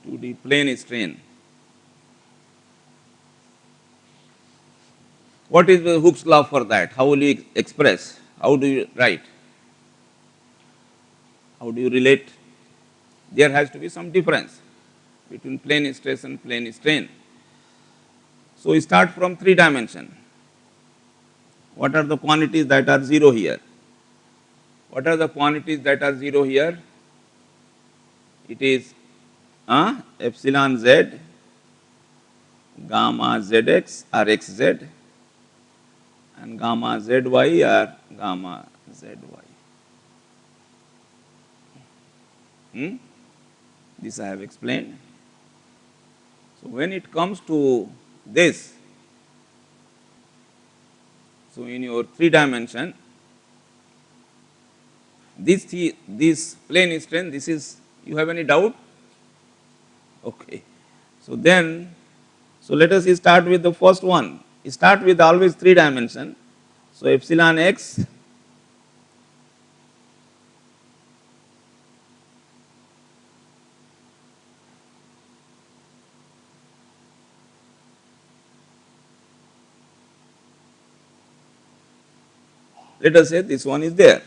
2D plane strain. What is the Hooke's law for that? How will you express? How do you write? How do you relate? There has to be some difference between plane stress and plane strain. So we start from 3 dimension. What are the quantities that are 0 here? What are the quantities that are 0 here? It is epsilon z, gamma zx or xz, and gamma zy or gamma zy. This I have explained. So when it comes to this, so in your 3 dimension, this plane strain, this is, you have any doubt? Okay. So then, so let us start with the first one. Start with always 3 dimension. So epsilon x let us say this one is there.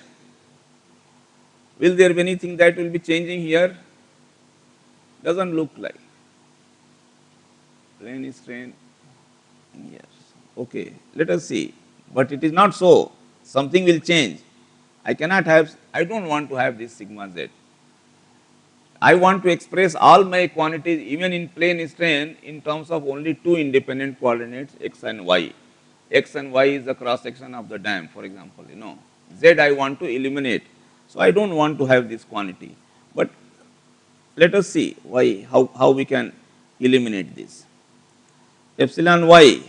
Will there be anything that will be changing here? Doesn't look like. Plane strain, yes. Okay, let us see. But it is not so. Something will change. I cannot have, I don't want to have this sigma z. I want to express all my quantities even in plane strain in terms of only 2 independent coordinates x and y. X and y is the cross section of the dam, for example, Z I want to eliminate. So I don't want to have this quantity. But let us see why, how we can eliminate this. Epsilon y,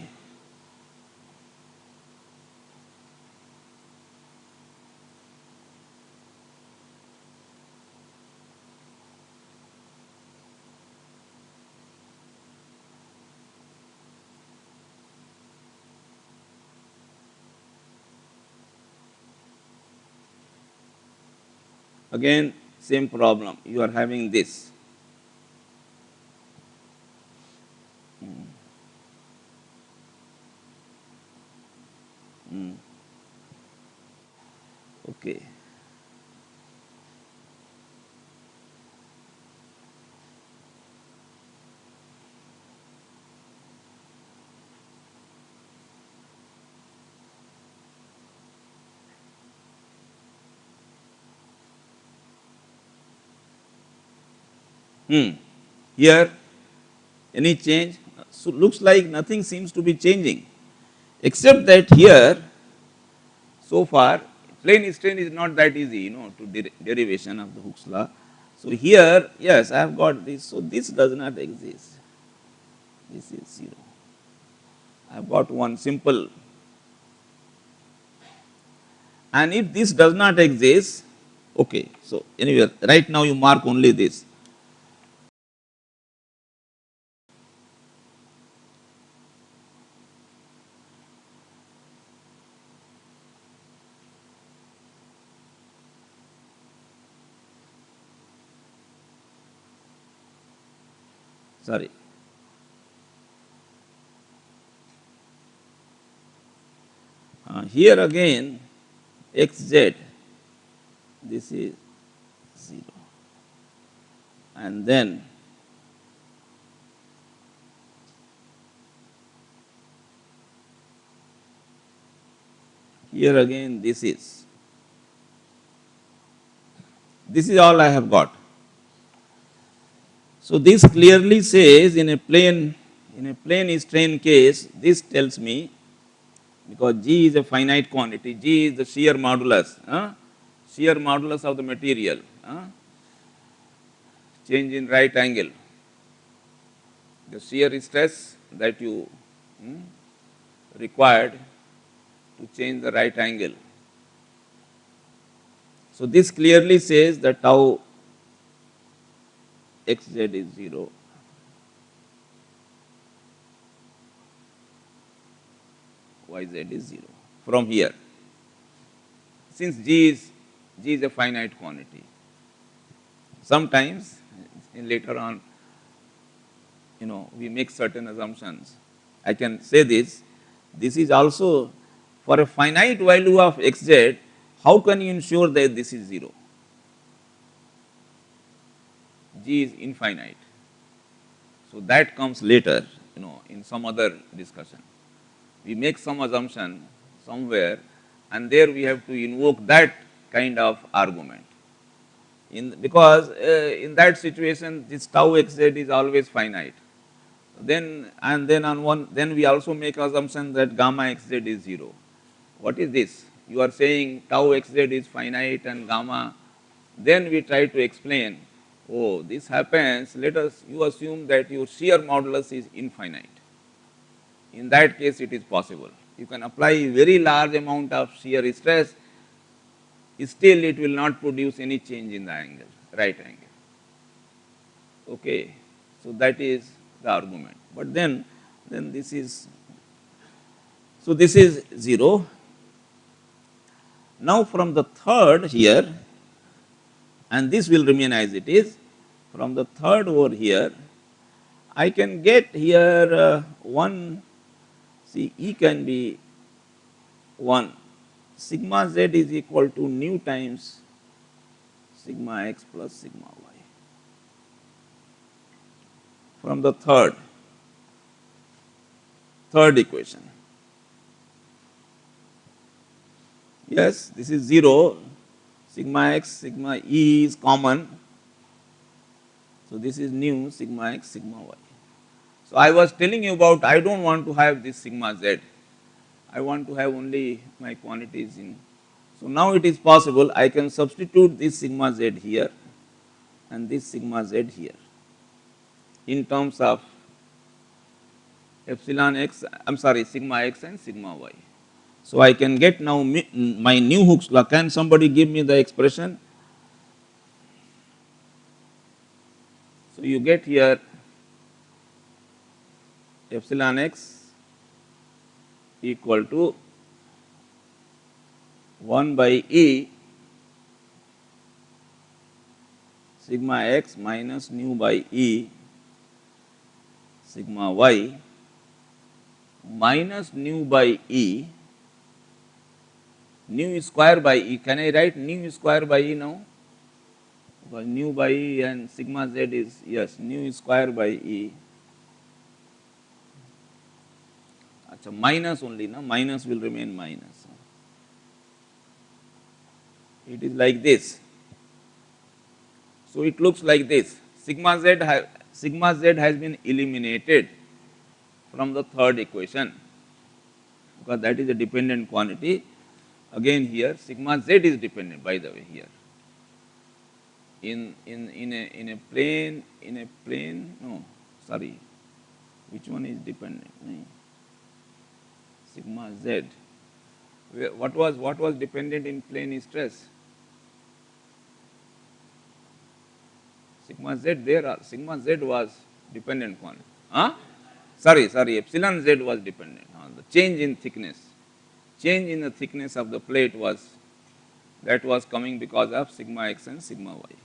again same problem, you are having this. Okay. Here, any change? So looks like nothing seems to be changing, except that here, so far, plane strain is not that easy, to derivation of the Hooke's law. So here, yes, I have got this. So this does not exist. This is 0. I have got one simple. And if this does not exist, okay. So anyway, right now you mark only this. Sorry. Here again, xz, this is 0. And then here again, this is. This is all I have got. So this clearly says in a plane strain case, this tells me, because G is a finite quantity, G is the shear modulus of the material, change in right angle, the shear stress that you required to change the right angle. So this clearly says that tau xz is 0. Yz is 0 from here. Since G is a finite quantity. Sometimes later on we make certain assumptions. I can say this is also for a finite value of xz, how can you ensure that this is 0? G is infinite. So that comes later, in some other discussion. We make some assumption somewhere, and there we have to invoke that kind of argument. Because in that situation, this tau xz is always finite. Then we also make assumption that gamma xz is 0. What is this? You are saying tau xz is finite and gamma. Then we try to explain, oh, this happens, you assume that your shear modulus is infinite. In that case, it is possible. You can apply very large amount of shear stress, still it will not produce any change in the angle, right angle. Okay, so that is the argument. But then this is, so this is 0. Now from the third here, and this will remain as it is, from the third over here, I can get here one, see, E can be 1. Sigma z is equal to nu times sigma x plus sigma y. From the third equation. Yes, this is 0, sigma x, sigma E is common. So this is nu sigma x, sigma y. So I was telling you about, I don't want to have this sigma z. I want to have only my quantities in. So now it is possible, I can substitute this sigma z here and this sigma z here in terms of epsilon x, sigma x and sigma y. So I can get now my new Hooke's law. Can somebody give me the expression? So you get here epsilon x equal to 1 by E sigma x minus nu by E sigma y minus nu by E, nu square by E. Can I write nu square by E now? Because nu by E and sigma z is, yes, nu square by E. Achha, minus only, no? Minus will remain minus. It is like this. So it looks like this. Sigma z has been eliminated from the third equation because that is a dependent quantity. Again here sigma z is dependent, by the way, here. In a plane, no, sorry, which one is dependent? Sigma z. What was dependent in plane stress? Sigma z there, sigma z was dependent quantity. Huh? Sorry, epsilon z was dependent on the change in thickness. Change in the thickness of the plate was coming because of sigma x and sigma y.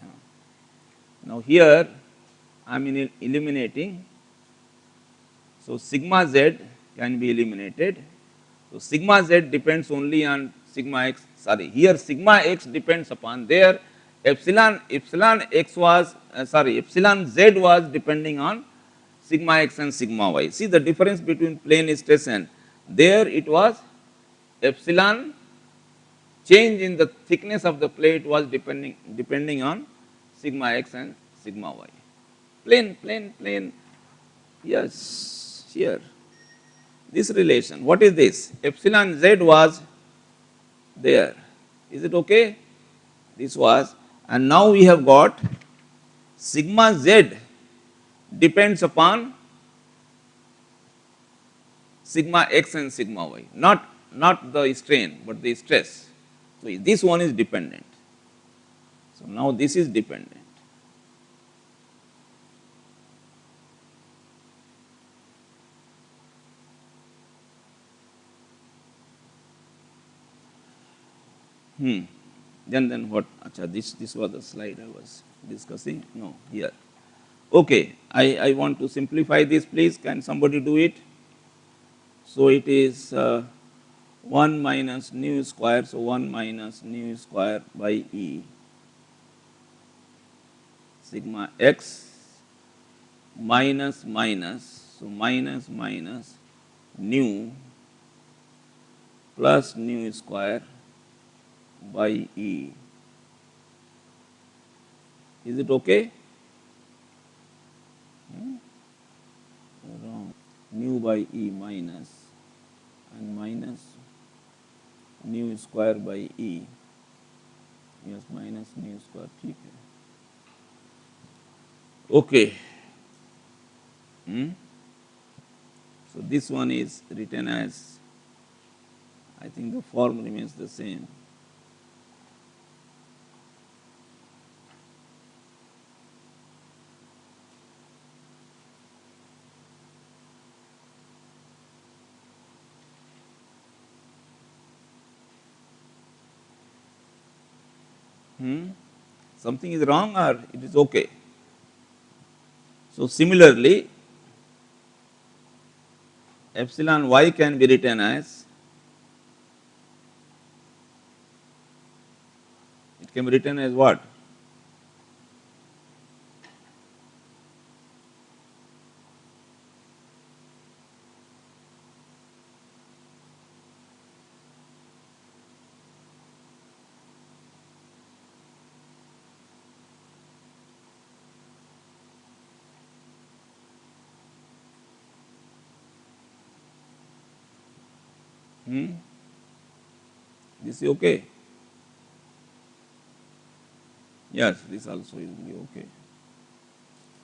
Now here I am eliminating. So sigma z can be eliminated. So sigma z depends only on sigma x. Sorry, here sigma x depends upon, there epsilon z was depending on sigma x and sigma y. See the difference between plane stress and there it was epsilon, change in the thickness of the plate was depending on sigma x and sigma y. Plane. Yes, here. This relation, what is this? Epsilon z was there. Is it okay? This was, and now we have got sigma z depends upon sigma x and sigma y, not the strain, but the stress. So this one is dependent. So now this is dependent. Then what? Achha, this was the slide I was discussing. No, here. Okay, I want to simplify this, please. Can somebody do it? So it is 1 minus nu square, so 1 minus nu square by E sigma x minus minus, so minus minus nu plus nu square by E. Is it okay? Wrong. Nu by E minus and minus nu square by E. Yes, minus nu square. ठीक है. Okay. So this one is written as, I think the form remains the same. Something is wrong or it is okay? So similarly, epsilon y can be written as, it can be written as what? This is okay? Yes, this also will be okay.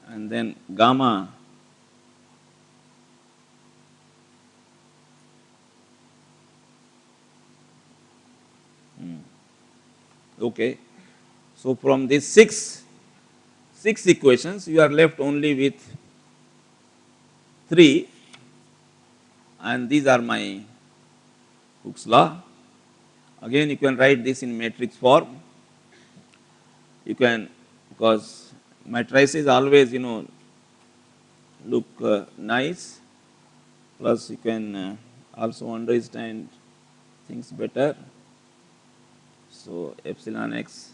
And then gamma okay. So from these six equations, you are left only with 3, and these are my Hooke's law. Again, you can write this in matrix form. You can, because matrices always, look nice. Plus, you can also understand things better. So epsilon x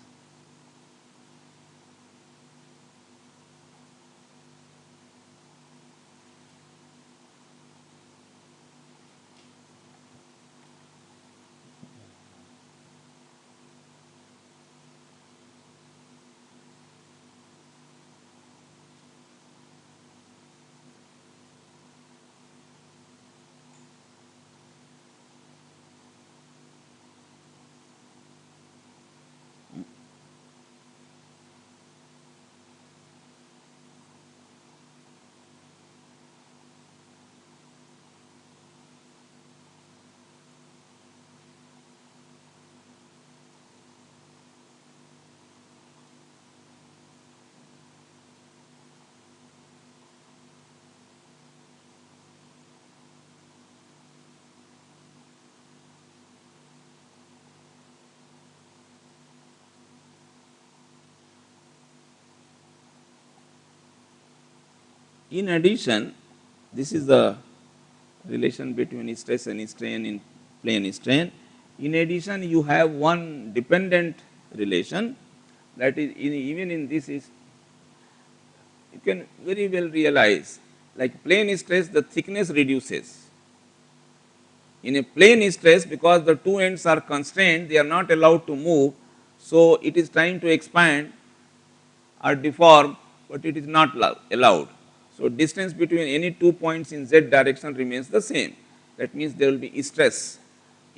in addition, this is the relation between stress and strain in plane strain. In addition, you have one dependent relation, that is even in this is, you can very well realize, like plane stress, the thickness reduces. In a plane stress, because the two ends are constrained, they are not allowed to move, so it is trying to expand or deform, but it is not allowed. So distance between any 2 points in z direction remains the same. That means there will be stress.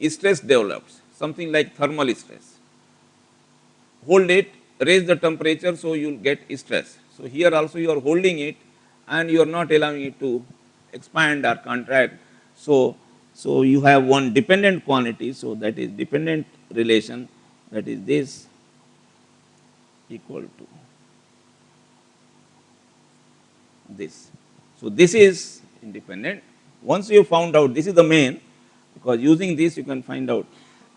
Stress develops, something like thermal stress. Hold it, raise the temperature, so you will get stress. So here also you are holding it and you are not allowing it to expand or contract. So you have one dependent quantity, so that is dependent relation, that is this equal to this. So this is independent. Once you found out this is the main, because using this you can find out,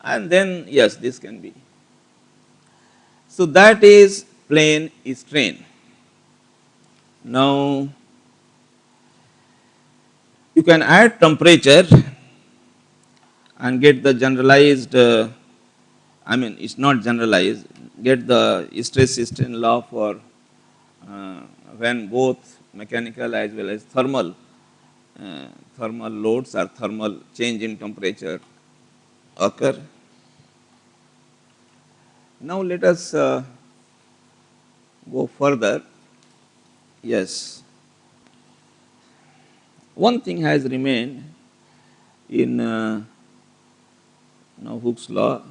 and then yes, this can be. So that is plane strain. Now, you can add temperature and get the generalized, I mean, it's not generalized, get the stress-strain law for uh, when both mechanical as well as uh, thermal loads or thermal change in temperature occur. Now, let us go further. Yes, one thing has remained in now Hooke's law.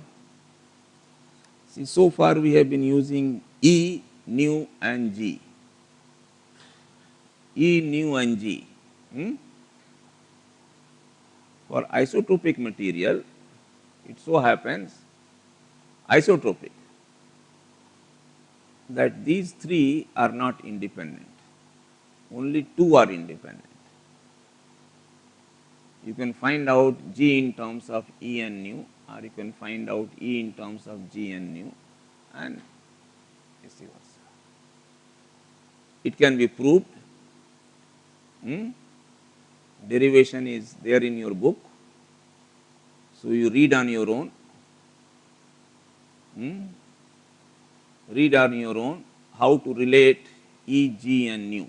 See, so far we have been using E, nu, and G. E, nu, and G. Hmm? For isotropic material, it so happens isotropic that these three are not independent. Only two are independent. You can find out G in terms of E and nu, or you can find out E in terms of G and nu, and vice versa. It can be proved. Hmm? Derivation is there in your book, so you read on your own. Hmm? Read on your own how to relate E, G, and nu.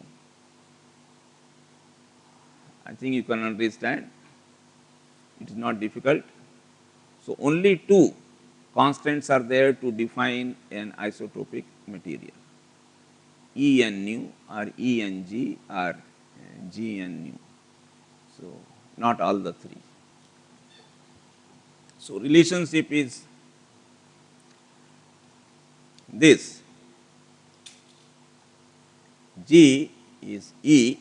I think you can understand. It is not difficult. So, only two constants are there to define an isotropic material, E and nu, or E and G, or G and nu. So, not all the three. So, relationship is this: G is E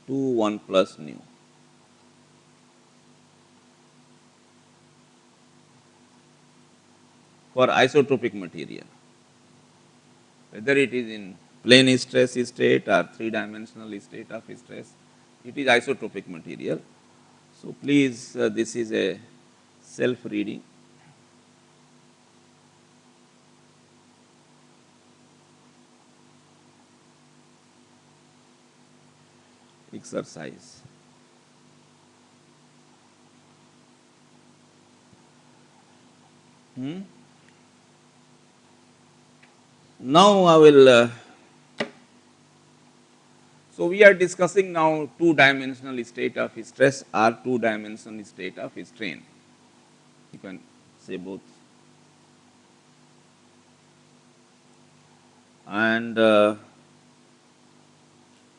to 1 plus nu. For isotropic material, whether it is in plane stress state or three-dimensional state of stress, it is isotropic material. So, please, this is a self-reading. Exercise. Hmm? Now, I will. So, we are discussing now two-dimensional state of stress or two-dimensional state of strain. You can say both. And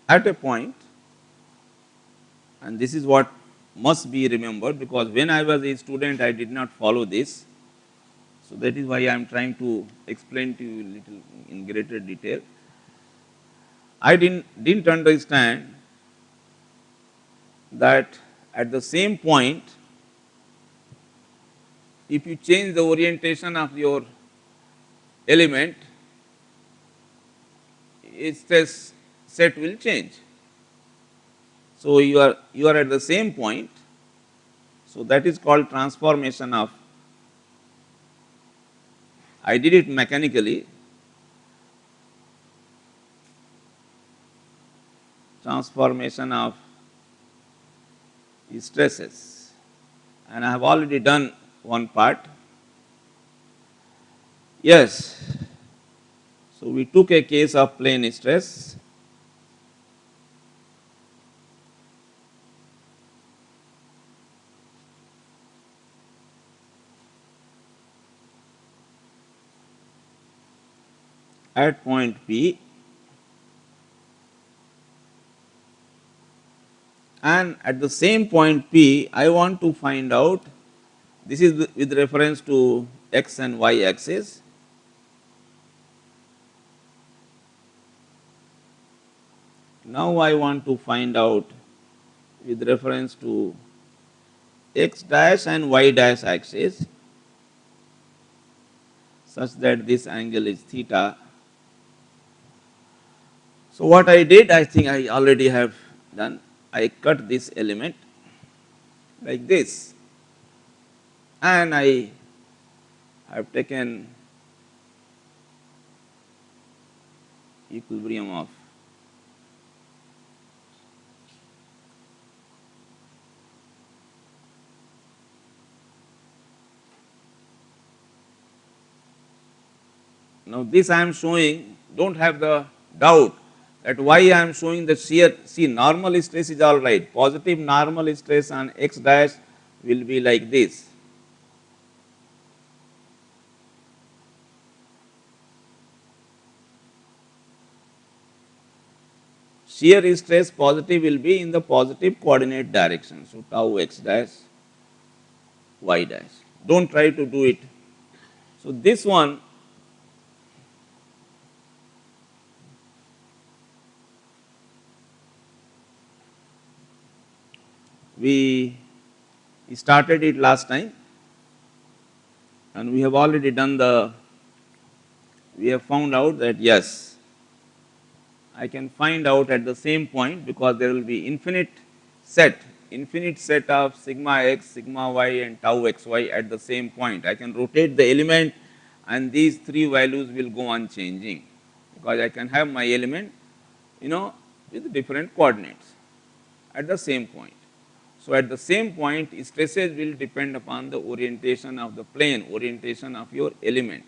at a point, and this is what must be remembered, because when I was a student, I did not follow this. So, that is why I am trying to explain to you little in greater detail. I didn't understand that at the same point, if you change the orientation of your element, its stress set will change. So, you are at the same point. So, that is called transformation of, I did it mechanically, transformation of stresses, and I have already done one part. Yes. So, we took a case of plane stress. At point P, and at the same point P, I want to find out, this is with reference to x and y axis. Now, I want to find out with reference to x dash and y dash axis, such that this angle is theta. So, what I did, I think I already have done, I cut this element like this, and I have taken equilibrium of now this I am showing, don't have the doubt that why I am showing the shear, see normal stress is all right, positive normal stress on x dash will be like this. Shear stress positive will be in the positive coordinate direction. So, tau x dash y dash. Do not try to do it. So, this one we started it last time and we have already done the, we have found out that yes, I can find out at the same point because there will be infinite set of sigma x, sigma y and tau xy at the same point. I can rotate the element and these three values will go on changing because I can have my element, with different coordinates at the same point. So, at the same point stresses will depend upon the orientation of the plane, orientation of your element.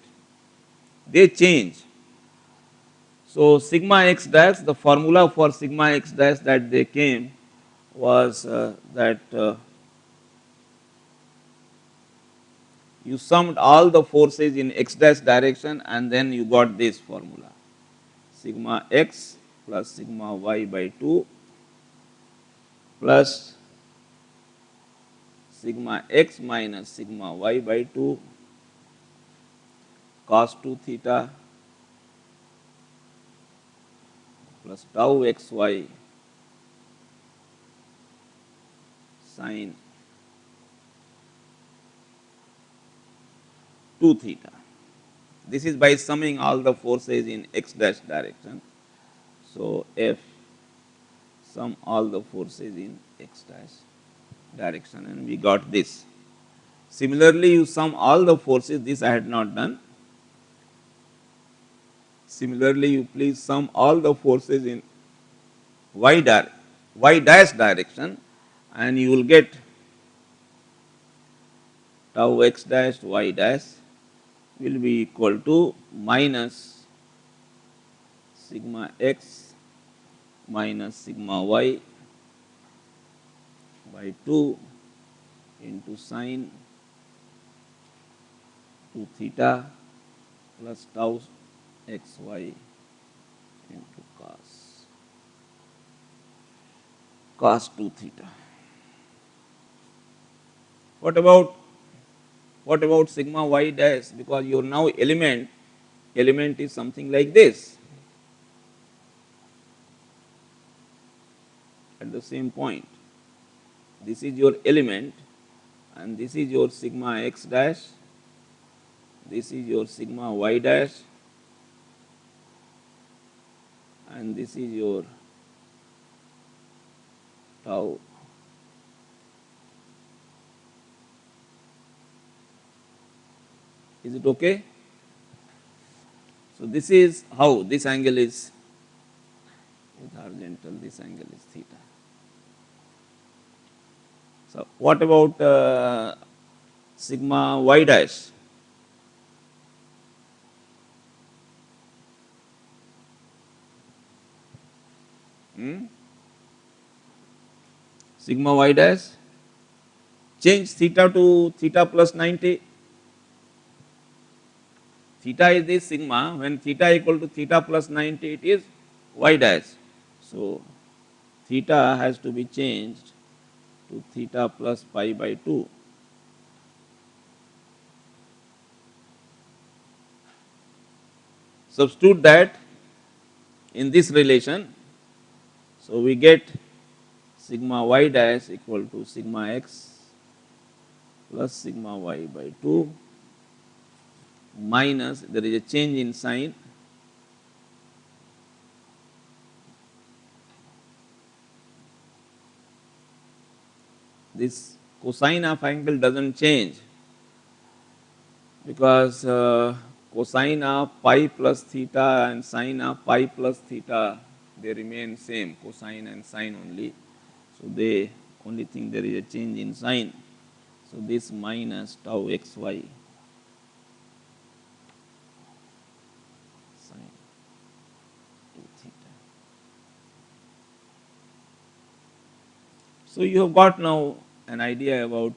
They change. So, sigma x dash, the formula for sigma x dash that they came was that you summed all the forces in x dash direction and then you got this formula, sigma x plus sigma y by 2 plus sigma x minus sigma y by 2 cos 2 theta plus tau xy sin 2 theta. This is by summing all the forces in x dash direction. So, F sum all the forces in x dash direction and we got this. Similarly, you sum all the forces, this I had not done. Similarly, you please sum all the forces in y dash direction and you will get tau x dash y dash will be equal to minus sigma x minus sigma y by 2 into sin 2 theta plus tau xy into cos 2 theta. What about sigma y dash, because your now element is something like this at the same point. This is your element and this is your sigma x dash, this is your sigma y dash and this is your tau. Is it okay? So, this is how this angle is horizontal, this angle is theta. So, what about sigma y dash? Sigma y dash, change theta to theta plus 90. Theta is this sigma, when theta equal to theta plus 90 it is y dash. So, theta has to be changed to theta plus pi by 2. Substitute that in this relation. So, we get sigma y dash equal to sigma x plus sigma y by 2 minus, there is a change in sign, this cosine of angle does not change because cosine of pi plus theta and sine of pi plus theta, they remain same, cosine and sine only. So, they only thing there is a change in sign. So, this minus tau xy sine 2 theta. So, you have got now an idea about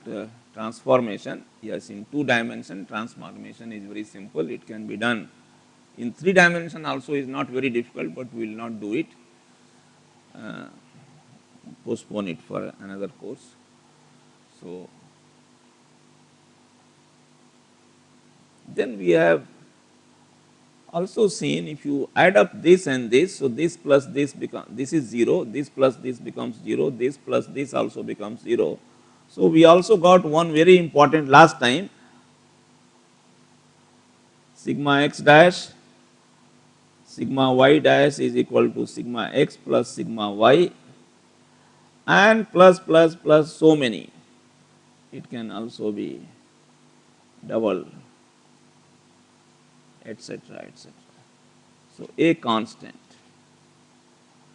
transformation. Yes, in 2 dimension transformation is very simple, it can be done. In 3 dimension also is not very difficult, but we will not do it, postpone it for another course. So, then we have also seen if you add up this and this, so this plus this become, this is 0, this plus this becomes 0, this plus this also becomes 0. So, we also got one very important last time, sigma x dash, sigma y dash is equal to sigma x plus sigma y, and plus plus plus so many. It can also be double, etc., etc. So, a constant.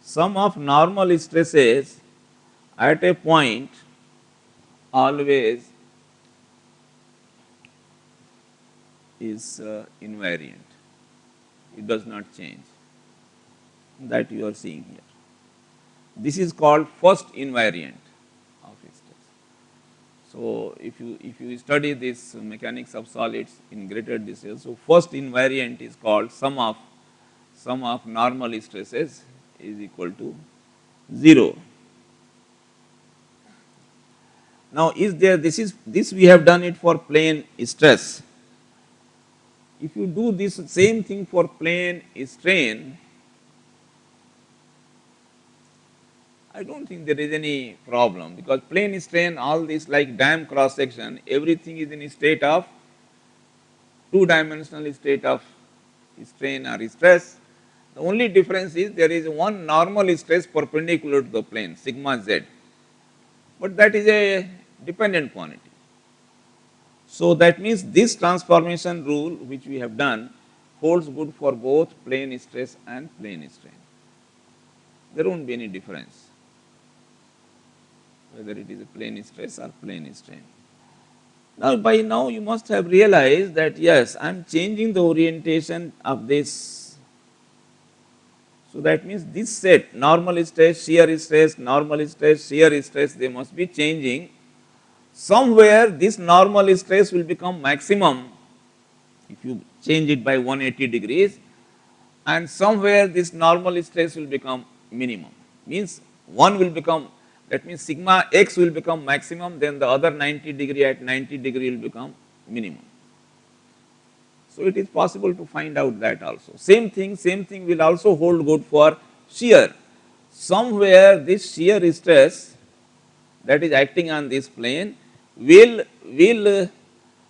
Sum of normal stresses at a point always is invariant. It does not change, that you are seeing here. This is called first invariant of stress. So, if you study this mechanics of solids in greater detail, so first invariant is called sum of normal stresses is equal to 0. Now, is there, this we have done it for plane stress. If you do this same thing for plane strain, I don't think there is any problem, because plane strain, all this like dam cross section, everything is in a state of 2-dimensional state of strain or stress. The only difference is there is one normal stress perpendicular to the plane, sigma z, but that is a dependent quantity. So, that means this transformation rule which we have done holds good for both plane stress and plane strain. There won't be any difference whether it is a plane stress or plane strain. Now, by now you must have realized that yes, I am changing the orientation of this. So, that means this set normal stress, shear stress, normal stress, shear stress, they must be changing. Somewhere this normal stress will become maximum if you change it by 180 degrees, and somewhere this normal stress will become minimum. Means one will become, that means sigma x will become maximum, then the other 90 degree at 90 degree will become minimum. So, it is possible to find out that also. Same thing will also hold good for shear. Somewhere this shear stress that is acting on this plane will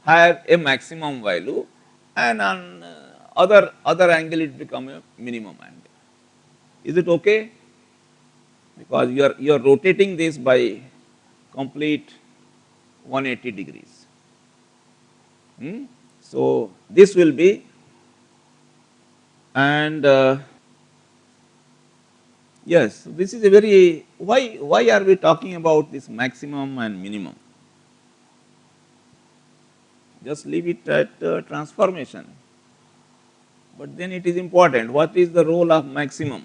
have a maximum value, and on other angle it become a minimum angle. Is it okay? Because you are rotating this by complete 180 degrees. So, this will be, and yes, this is a very, why are we talking about this maximum and minimum? Just leave it at transformation, but then it is important, what is the role of maximum?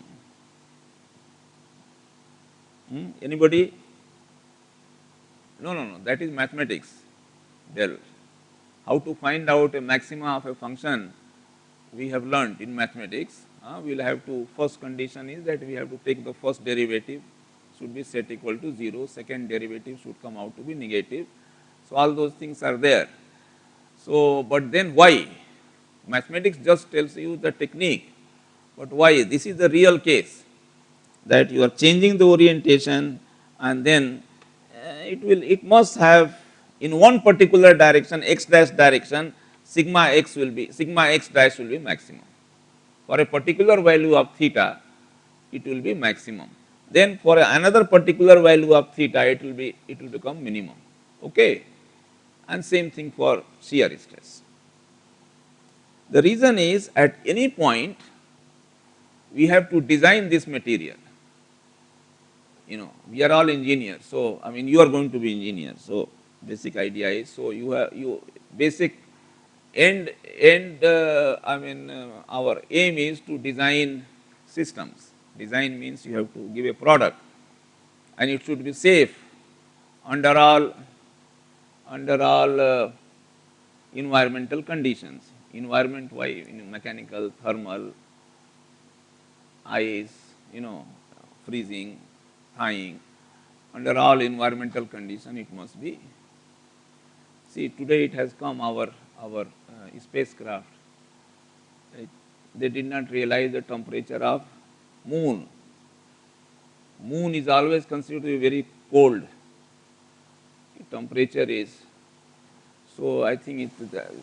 Anybody? No, that is mathematics. There, how to find out a maxima of a function we have learnt in mathematics. We will have to, first condition is that we have to take the first derivative should be set equal to 0, second derivative should come out to be negative. So, all those things are there. So, but then why? Mathematics just tells you the technique, but why? This is the real case, that you are changing the orientation, and then it must have in one particular direction, x dash direction, sigma x dash will be maximum. For a particular value of theta, it will be maximum. Then for another particular value of theta, it will become minimum. Okay, and same thing for shear stress. The reason is at any point we have to design this material. We are all engineers. So, I mean, you are going to be engineers. So, basic idea is, so you have, basic end, I mean, our aim is to design systems. Design means you have to give a product and it should be safe under all environmental conditions. Environment wise, mechanical, thermal, ice, freezing, thawing, under all environmental condition it must be. See, today it has come our spacecraft. They did not realize the temperature of moon. Moon is always considered to be very cold. Temperature is. So I think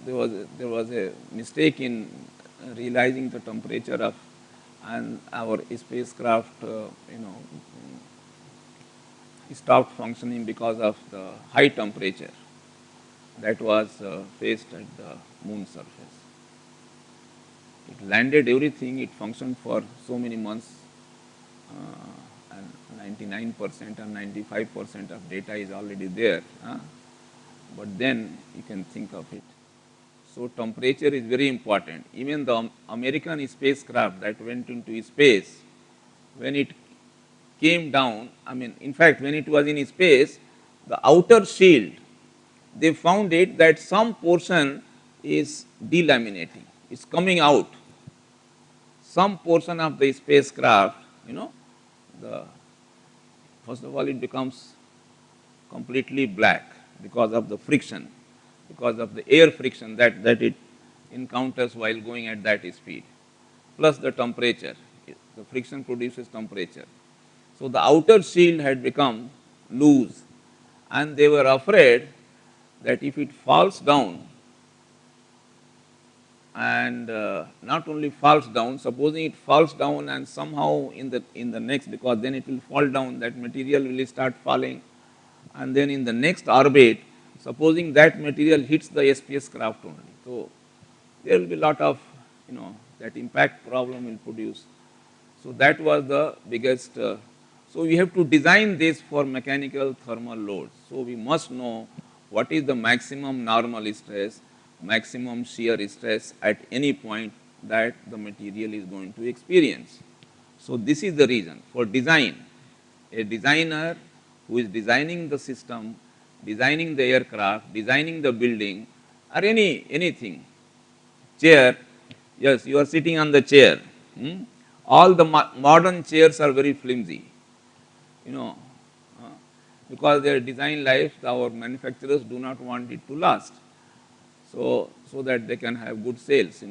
there was a mistake in realizing the temperature of, and our spacecraft, stopped functioning because of the high temperature that was faced at the moon surface. It landed everything, it functioned for so many months, and 99% or 95% of data is already there. But then you can think of it. So temperature is very important. Even the American spacecraft that went into space, when it came down, I mean, in fact, when it was in space, the outer shield, they found it that some portion is delaminating, it's coming out. Some portion of the spacecraft, the first of all, it becomes completely black because of the friction, because of the air friction that it encounters while going at that speed, plus the temperature. The friction produces temperature. So the outer shield had become loose, and they were afraid that if it falls down, and not only falls down, supposing it falls down and somehow in the next, because then it will fall down, that material will start falling, and then in the next orbit, supposing that material hits the spacecraft only. So there will be a lot of, that impact problem will produce. So that was the biggest. So we have to design this for mechanical thermal loads. So we must know what is the maximum normal stress, maximum shear stress at any point that the material is going to experience. So this is the reason for design. A designer who is designing the system, designing the aircraft, designing the building, or anything, chair, yes, you are sitting on the chair. All the modern chairs are very flimsy, you know, uh, because their design life, our manufacturers do not want it to last, so that they can have good sales,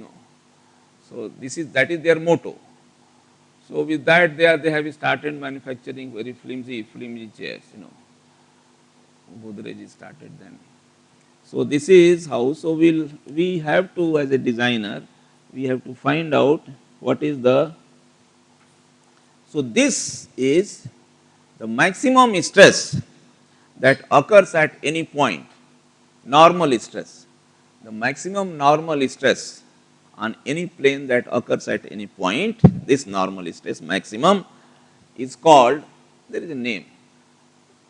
So that is their motto. So with that, they have started manufacturing very flimsy chairs, Godrej started then. So this is how. So we have to, as a designer, we have to find out what is the. So this is the maximum stress that occurs at any point, normal stress. The maximum normal stress on any plane that occurs at any point, this normal stress maximum is called, there is a name,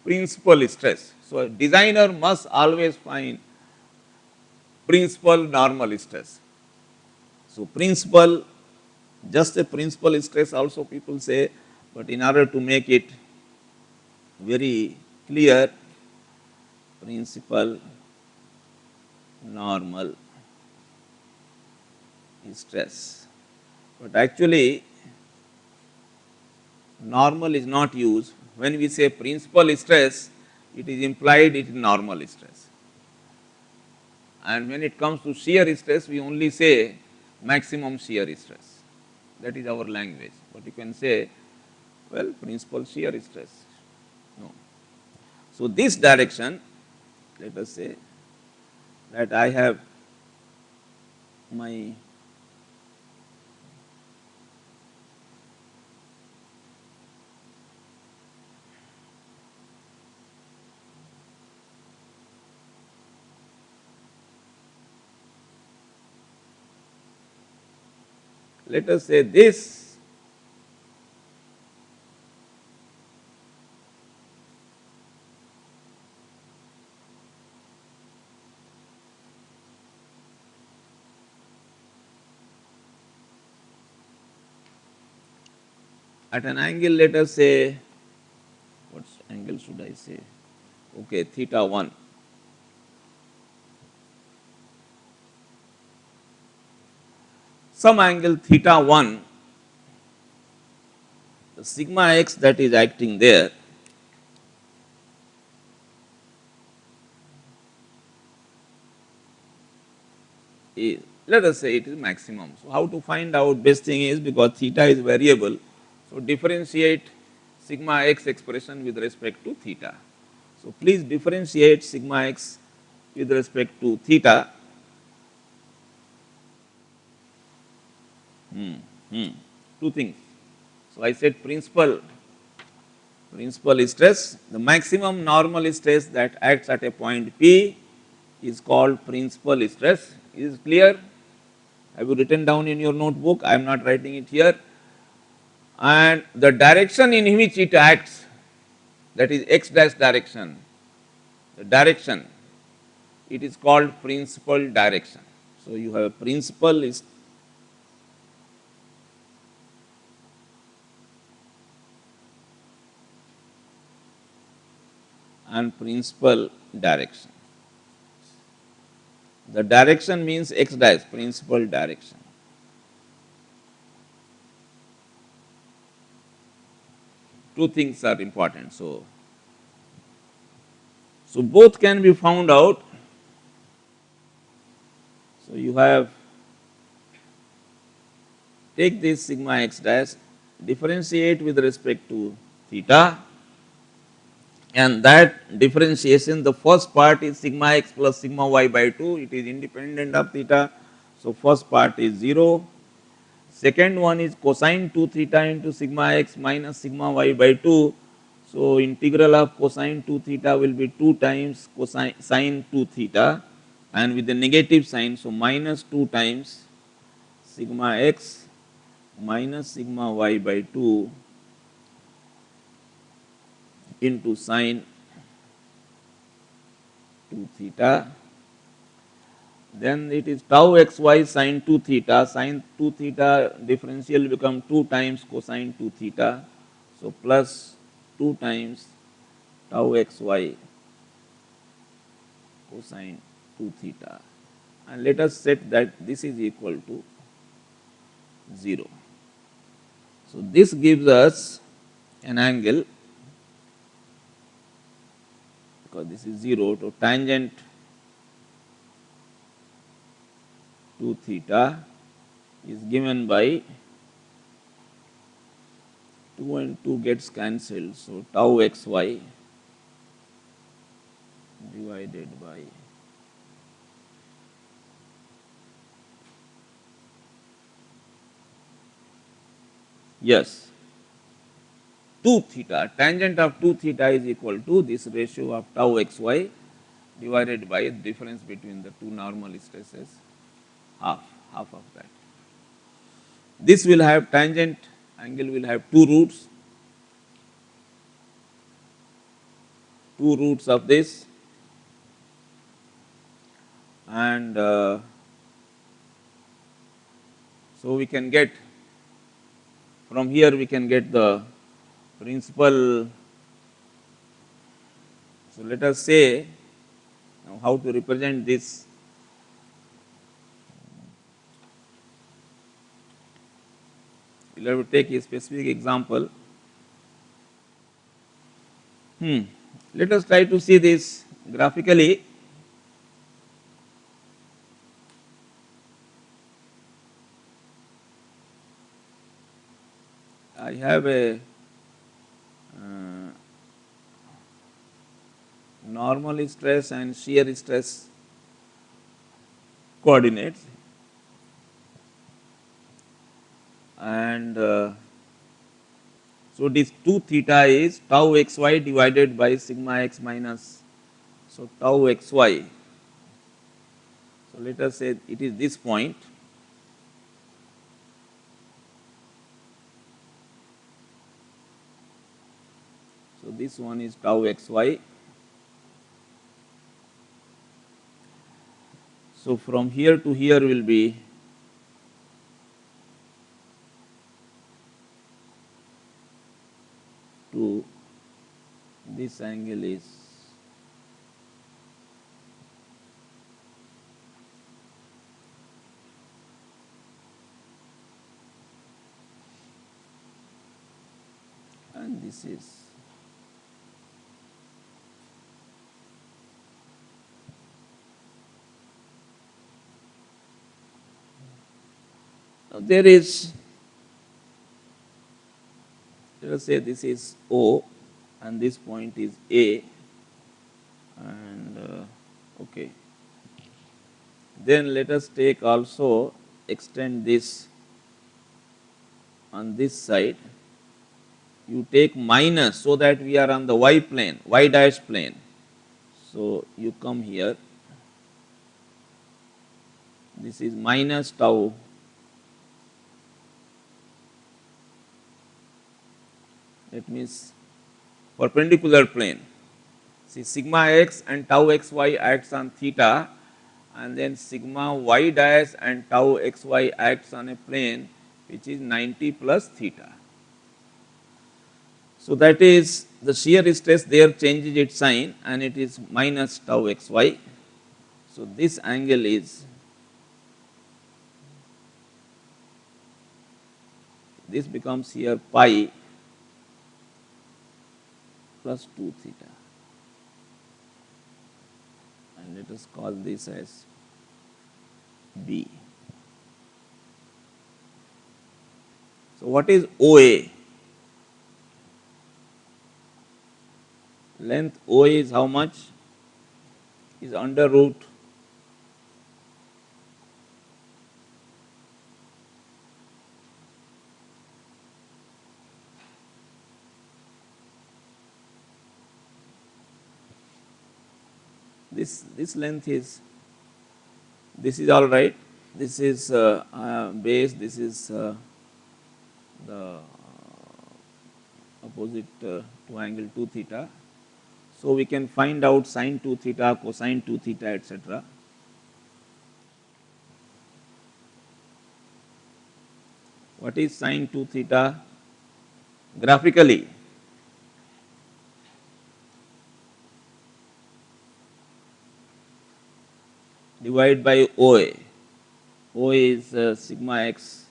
principal stress. So a designer must always find principal normal stress. So principal, just a principal stress also people say, but in order to make it very clear, principal normal stress. But actually, normal is not used. When we say principal stress, it is implied it is normal stress. And when it comes to shear stress, we only say maximum shear stress. That is our language. But you can say, well, principal shear stress. No. So this direction, let us say that I have my let us say this at an angle, let us say, what angle should I say? Okay, theta 1. Some angle theta 1, the sigma x that is acting there is, let us say it is maximum. So, how to find out? Best thing is, because theta is variable, so differentiate sigma x expression with respect to theta. So, please differentiate sigma x with respect to theta. Two things. So, I said principal stress, the maximum normal stress that acts at a point P is called principal stress. Is it clear? Have you written down in your notebook? I am not writing it here. And the direction in which it acts, that is x dash direction, the direction, it is called principal direction. So, you have a principal is and principal direction. The direction means x dash, principal direction. Two things are important. So, both can be found out. So, you have, take this sigma x dash, differentiate with respect to theta, and that differentiation, the first part is sigma x plus sigma y by 2, it is independent of theta. So, first part is 0. Second one is cosine 2 theta into sigma x minus sigma y by 2. So, integral of cosine 2 theta will be 2 times cosine sine 2 theta, and with the negative sign. So, minus 2 times sigma x minus sigma y by 2 into sine 2 theta. Then it is tau xy sine 2 theta, sine 2 theta differential become 2 times cosine 2 theta. So, plus 2 times tau xy cosine 2 theta, and let us set that this is equal to 0. So, this gives us an angle, because this is 0, to tangent 2 theta is given by 2 and 2 gets cancelled. So, tau xy divided by yes 2 theta, tangent of 2 theta is equal to this ratio of tau xy divided by the difference between the two normal stresses, half of that. This will have tangent angle will have two roots of this, and so we can get from here we can get the principal. So, let us say now how to represent this. We will have to take a specific example. Let us try to see this graphically. I have a normal stress and shear stress coordinates, and so this 2 theta is tau xy divided by sigma x minus, so tau xy. So, let us say it is this point, this one is tau xy. So from here to here will be to this angle is and this is now there is, let us say this is O and this point is A, and okay, then let us take also extend this on this side. You take minus so that we are on the y plane, y dash plane. So you come here, this is minus tau that means perpendicular plane. See, sigma x and tau xy acts on theta, and then sigma y dash and tau xy acts on a plane which is 90 plus theta. So that is the shear stress there changes its sign and it is minus tau xy. So this angle is, this becomes here pi plus 2 theta, and let us call this as B. So what is OA? Length OA is how much? Is under root this length is, this is all right, this is base, this is the opposite to angle 2 theta. So we can find out sine 2 theta, cosine 2 theta, etc. What is sine 2 theta graphically? Divide by OA. OA is sigma x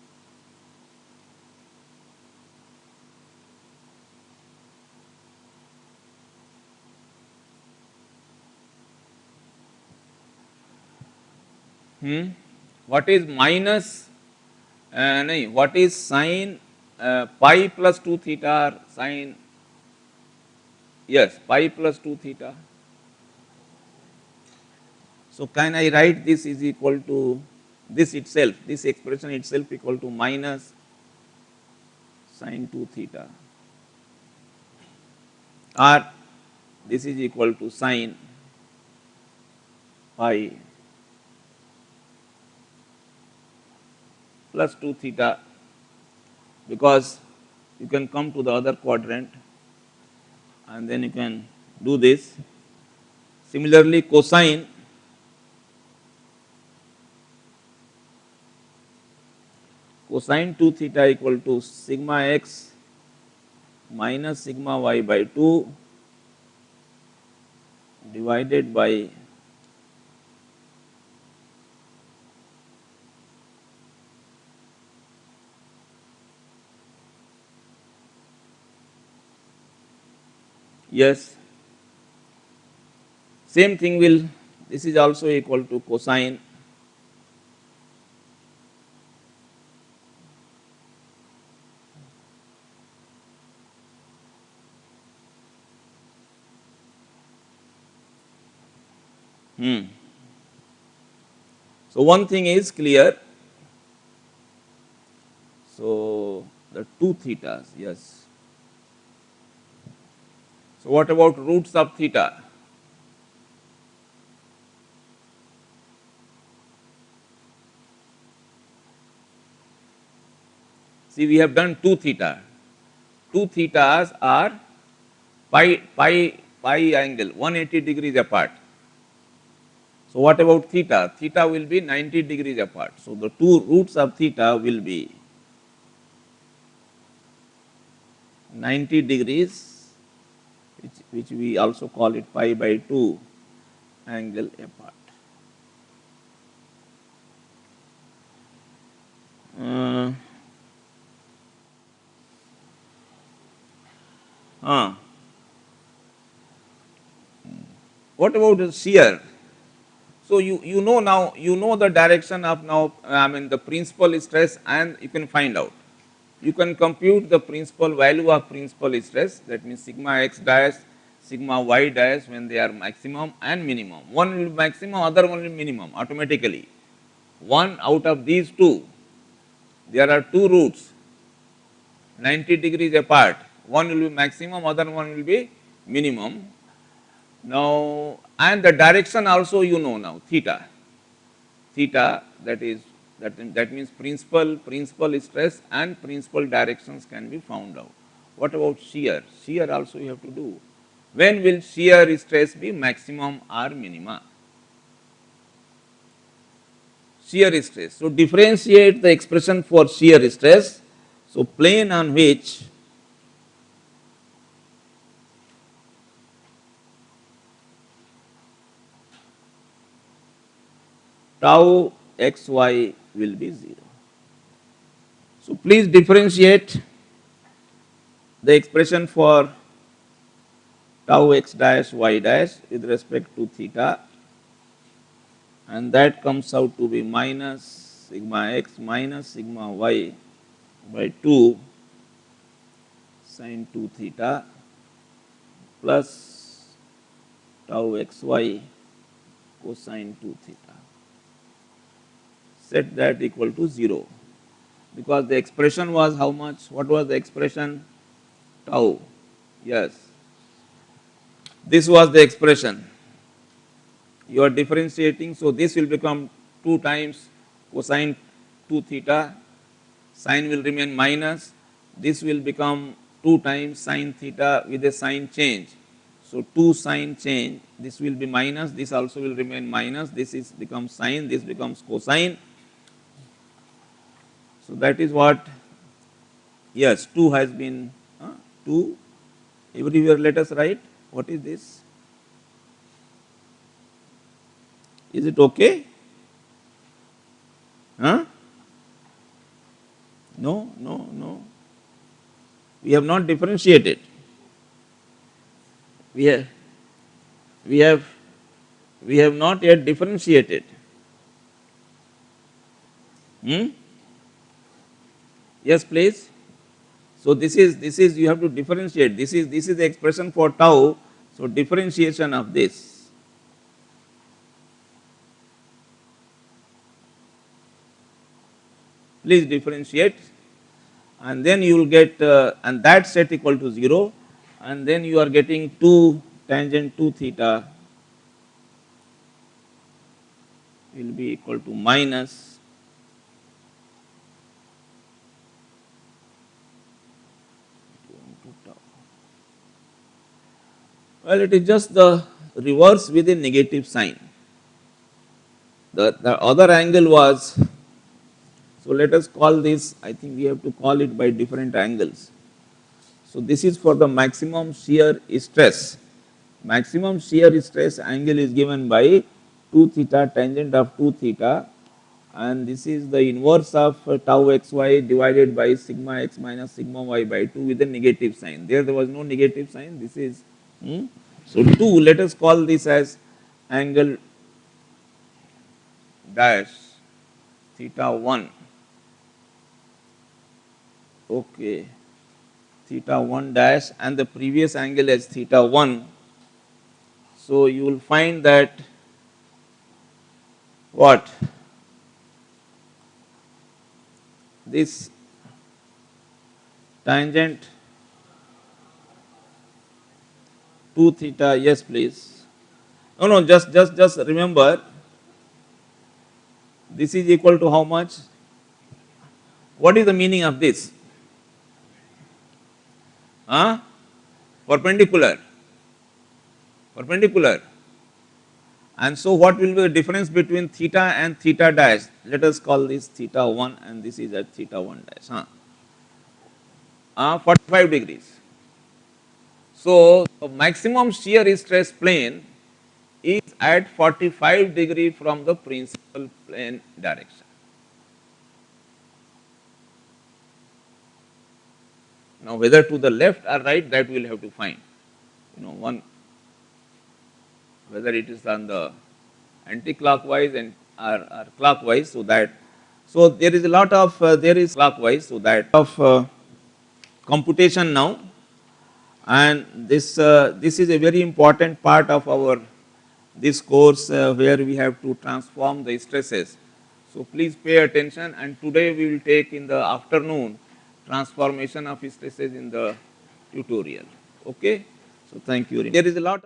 what is minus no, what is sine pi plus 2 theta or sine, yes, pi plus 2 theta. So can I write this is equal to this itself, this expression itself equal to minus sine 2 theta, or this is equal to sine pi plus 2 theta, because you can come to the other quadrant and then you can do this. Similarly, cosine cosine 2 theta equal to sigma x minus sigma y by 2 divided by yes, same thing will, this is also equal to cosine So one thing is clear. So the 2 thetas, yes. So what about roots of theta? See, we have done 2 theta. 2 thetas are pi angle 180 degrees apart. So what about theta? Theta will be 90 degrees apart. So the two roots of theta will be 90 degrees, which we also call it pi by 2 angle apart. Uh, uh, what about the shear? So you know now, you know the direction of now, I mean the principal stress, and you can find out. You can compute the principal value of principal stress, that means sigma x dash, sigma y dash when they are maximum and minimum. One will be maximum, other one will be minimum automatically. One out of these two, there are two roots 90 degrees apart. One will be maximum, other one will be minimum. Now, and the direction also you know now, theta. Theta, that means principal stress and principal directions can be found out. What about shear? Shear also you have to do. When will shear stress be maximum or minima? Shear stress. So differentiate the expression for shear stress. So plane on which tau xy will be 0. So please differentiate the expression for tau x dash y dash with respect to theta, and that comes out to be minus sigma x minus sigma y by 2 sin 2 theta plus tau xy cosine 2 theta. Set that equal to 0, because the expression was how much? What was the expression? Tau. Yes, this was the expression. You are differentiating, so this will become 2 times cosine 2 theta, sine will remain minus, this will become 2 times sine theta with a sign change. So 2 sine change, this will be minus, this also will remain minus, this is becomes sine, this becomes cosine. So that is what, yes, 2 has been 2 everywhere. Let us write, what is this? Is it okay? Huh? No, no, no. We have not differentiated. We have, we have, we have not yet differentiated. Yes, please. So this is you have to differentiate. This is the expression for tau. So differentiation of this. Please differentiate, and then you will get and that set equal to 0, and then you are getting 2 tangent 2 theta will be equal to minus well, it is just the reverse with a negative sign. The other angle was, so let us call this, I think we have to call it by different angles. So this is for the maximum shear stress. Maximum shear stress angle is given by 2 theta tangent of 2 theta, and this is the inverse of tau xy divided by sigma x minus sigma y by 2 with a negative sign. There was no negative sign. This is so 2. Let us call this as angle dash theta 1. Okay, theta 1 dash, and the previous angle as theta 1. So you will find that what? This tangent 2 theta, yes please. No, just remember, this is equal to how much? What is the meaning of this? Huh? perpendicular, perpendicular. And so what will be the difference between theta and theta dash? Let us call this theta 1 and this is at theta 1 dash. 45 degrees. So the maximum shear stress plane is at 45 degree from the principal plane direction. Now whether to the left or right, that we will have to find. One, whether it is on the anti-clockwise and or clockwise, so that, so there is a lot of there is clockwise, so that of computation now, and this is a very important part of our this course where we have to transform the stresses. So please pay attention, and today we will take in the afternoon transformation of stresses in the tutorial. Okay, so thank you. There is a lot